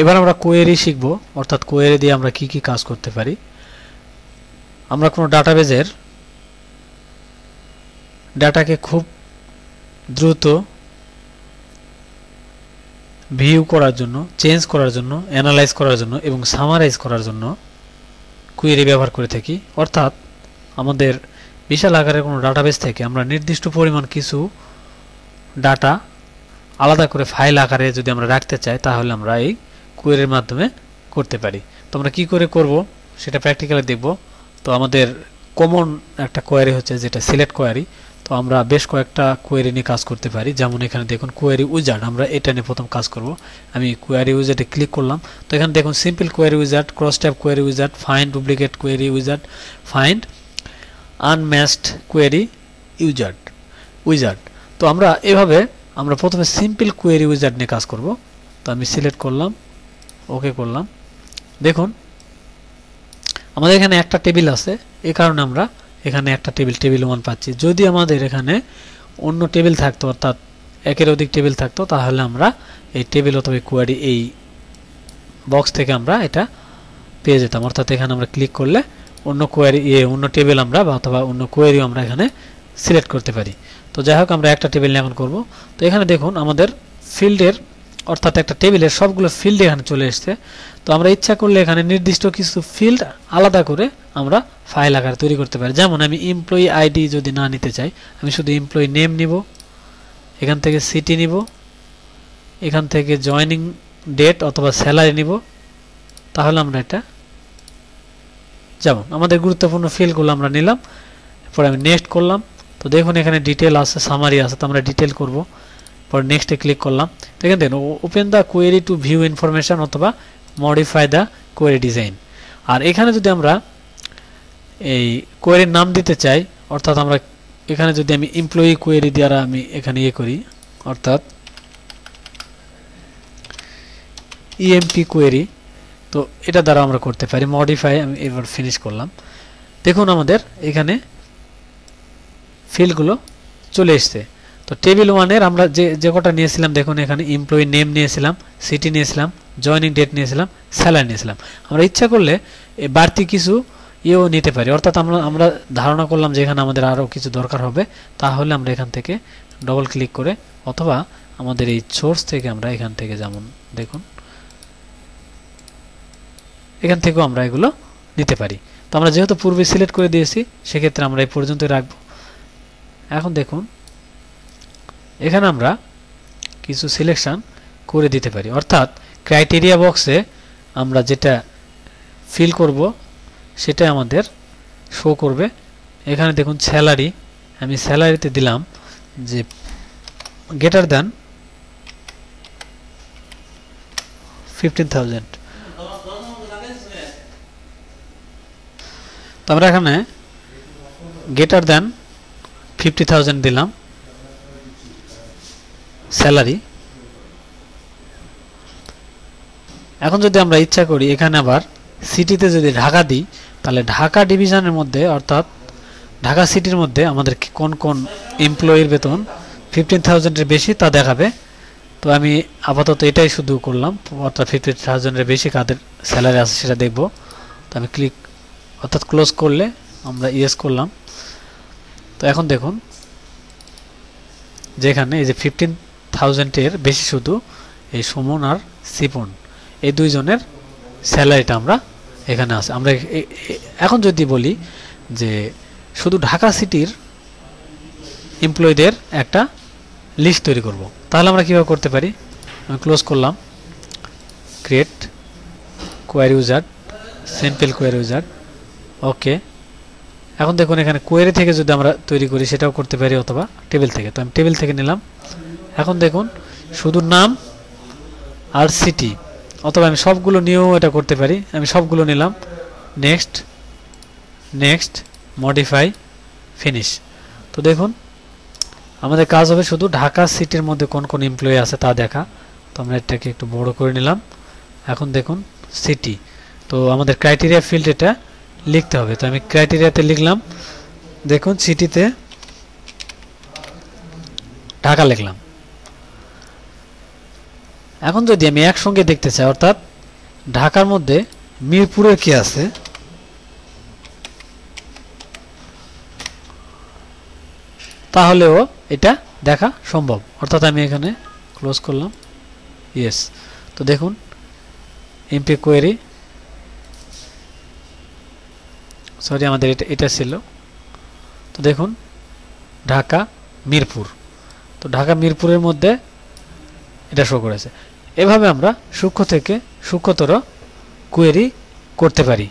এবার আমরা কোয়েরি শিখব, অর্থাৎ কোয়েরি দিয়ে আমরা কি কি কাজ করতে পারি। আমরা কোনো ডাটাবেজের ডাটাকে খুব দ্রুত ভিউ করার জন্য, চেঞ্জ করার জন্য, অ্যানালাইজ করার জন্য এবং সামারাইজ করার জন্য কোয়েরি ব্যবহার করে থাকি। অর্থাৎ আমাদের বিশাল আকারের কোনো ডাটাবেস থেকে আমরা নির্দিষ্ট পরিমাণ কিছু ডাটা আলাদা করে ফাইল আকারে যদি আমরা রাখতে চাই, তাহলে আমরা এই কোয়েরির মাধ্যমে করতে পারি। তো আমরা কি করে করব সেটা প্র্যাকটিক্যালি দেখব। তো আমাদের কমন একটা কোয়েরি হচ্ছে যেটা সিলেক্ট কোয়েরি। তো আমরা বেশ কয়েকটা কোয়েরি নিয়ে কাজ করতে পারি। যেমন এখানে দেখুন কোয়েরি উইজার্ড, আমরা এটা নিয়ে প্রথম কাজ করব। আমি কোয়েরি উইজার্ডে ক্লিক করলাম। তো এখানে দেখুন simple query wizard, cross tab query wizard, find duplicate query wizard, find unmatched query wizard. তো আমরা এভাবে আমরা প্রথমে সিম্পল কোয়েরি উইজার্ড নিয়ে কাজ করব। তো আমি সিলেক্ট করলাম, ওকে করলাম। দেখুন আমাদের এখানে একটা টেবিল আছে, এই কারণে আমরা এখানে একটা টেবিল 1 পাচ্ছি। যদি আমাদের এখানে অন্য টেবিল থাকতো, অর্থাৎ একের অধিক টেবিল থাকতো, তাহলে আমরা এই টেবিল অথবা কোয়েরি এই বক্স থেকে আমরা এটা পেয়ে যেতাম। অর্থাৎ এখানে আমরা ক্লিক করলে অন্য কোয়েরি অন্য টেবিল আমরা অথবা অন্য কোয়েরি আমরা এখানে সিলেক্ট করতে পারি। তো যাই হোক আমরা একটা টেবিল নিয়ে এখন করব। তো এখানে দেখুন আমাদের ফিল্ডের, অর্থাৎ একটা টেবিলের সবগুলো ফিল্ড এখানে চলে এসছে। তো আমরা ইচ্ছা করলে এখানে নির্দিষ্ট কিছু ফিল্ড আলাদা করে আমরা ফাইল আকারে তৈরি করতে পারি। যেমন আমি এমপ্লয়ি আইডি যদি না নিতে চাই, আমি শুধু এমপ্লয়ি নেম নিব, এখান থেকে সিটি নিব, এখান থেকে জয়েনিং ডেট অথবা স্যালারি নিব, তাহলে আমরা এটা, যেমন আমাদের গুরুত্বপূর্ণ ফিল্ডগুলো আমরা নিলাম। এরপর আমি নেক্সট করলাম। তো দেখুন এখানে ডিটেল আছে, সামারি আছে, তো আমরা ডিটেল করব। পর নেক্সটে ক্লিক করলাম। তো এখানে দেখুন open the query two view information অথবা মডিফাই দ্য কোয়েরি ডিজাইন। আর এখানে যদি আমরা এই কোয়েরির নাম দিতে চাই, অর্থাৎ আমরা এখানে যদি আমি এমপ্লয়ি কোয়েরি দ্বারা আমি এখানে করি, অর্থাৎ ইএমপি কোয়েরি, তো এটা দ্বারা আমরা করতে পারি মডিফাই। আমি এবার ফিনিশ করলাম। দেখুন আমাদের এখানে ফিল্ডগুলো চলে এসছে। তো টেবিল 1-এর আমরা যে কটা নিয়েছিলাম, দেখুন এখানে এমপ্লয়ি নেম নিয়েছিলাম, সিটি নিয়েছিলাম, জয়েনিং ডেট নিয়েছিলাম, স্যালারি নিয়েছিলাম। আমরা ইচ্ছা করলে বাড়তি কিছু নিতে পারি। অর্থাৎ আমরা ধারণা করলাম যে এখানে আমাদের আরও কিছু দরকার হবে, তাহলে আমরা এখান থেকে ডবল ক্লিক করে অথবা আমাদের এই সোর্স থেকে আমরা এখান থেকে, যেমন দেখুন এখান থেকেও আমরা এগুলো নিতে পারি। তো আমরা যেহেতু পূর্বে সিলেক্ট করে দিয়েছি, সেক্ষেত্রে আমরা এই পর্যন্ত রাখবো। এখন দেখুন এখানে আমরা কিছু সিলেকশন করে দিতে পারি। অর্থাৎ ক্রাইটেরিয়া বক্সে আমরা যেটা ফিল করব সেটা আমাদের শো করবে। এখানে দেখুন স্যালারি, আমি স্যালারিতে দিলাম যে গ্রেটার দ্যান 15,000। তো আমরা এখানে গ্রেটার দ্যান 50,000 দিলাম স্যালারি। এখন যদি আমরা ইচ্ছা করি এখানে আবার সিটিতে যদি ঢাকা দিই, তাহলে ঢাকা ডিভিশনের মধ্যে, অর্থাৎ ঢাকা সিটির মধ্যে আমাদের কোন কোন এমপ্লয়ির বেতন 15,000-এর বেশি তা দেখাবে। তো আমি আপাতত এটাই শুধু করলাম, অর্থাৎ 50,000-এর বেশি কাদের স্যালারি আছে সেটা দেখব। তো আমি ক্লিক, অর্থাৎ ক্লোজ করলে আমরা ইয়েস করলাম। তো এখন দেখুন যেখানে এই যে 15,000-এর বেশি শুধু এই সুমন আর সিপন এই দুইজনের স্যালারিটা আমরা এখানে আছে। আমরা এখন যদি বলি যে শুধু ঢাকা সিটির এমপ্লয়ীদের একটা লিস্ট তৈরি করব, তাহলে আমরা কীভাবে করতে পারি? আমি ক্লোজ করলাম, create query wizard, simple query wizard, okay. এখন দেখুন এখানে কোয়েরি থেকে যদি আমরা তৈরি করি সেটাও করতে পারি, অথবা টেবিল থেকে। তো আমি টেবিল থেকে নিলাম। এখন দেখুন শুধু নাম আর সিটি, অথবা আমি সবগুলো নিয়েও এটা করতে পারি। আমি সবগুলো নিলাম, নেক্সট নেক্সট মডিফাই ফিনিশ। তো দেখুন আমাদের কাজ হবে শুধু ঢাকা সিটির মধ্যে কোন কোন এমপ্লয়ি আছে তা দেখা। তো আমরা এটাকে একটু বড় করে নিলাম। এখন দেখুন সিটি, তো আমাদের ক্রাইটেরিয়া ফিল্ড এটা লিখতে হবে। তো আমি ক্রাইটেরিয়াতে লিখলাম, দেখুন সিটিতে ঢাকা লিখলাম। এখন যদি আমি একসঙ্গে দেখতে চাই, অর্থাৎ ঢাকার মধ্যে মিরপুরের কি আছে, তাহলেও এটা দেখা সম্ভব। অর্থাৎ আমি এখানে ক্লোজ করলাম, ইয়েস। তো দেখুন এমপি কোয়েরি, সরি আমাদের এটা ছিল। তো দেখুন ঢাকা মিরপুর, তো ঢাকা মিরপুরের মধ্যে এটা শো করেছে। এভাবে আমরা সূক্ষ্ম থেকে সূক্ষ্মতর কোয়েরি করতে পারি।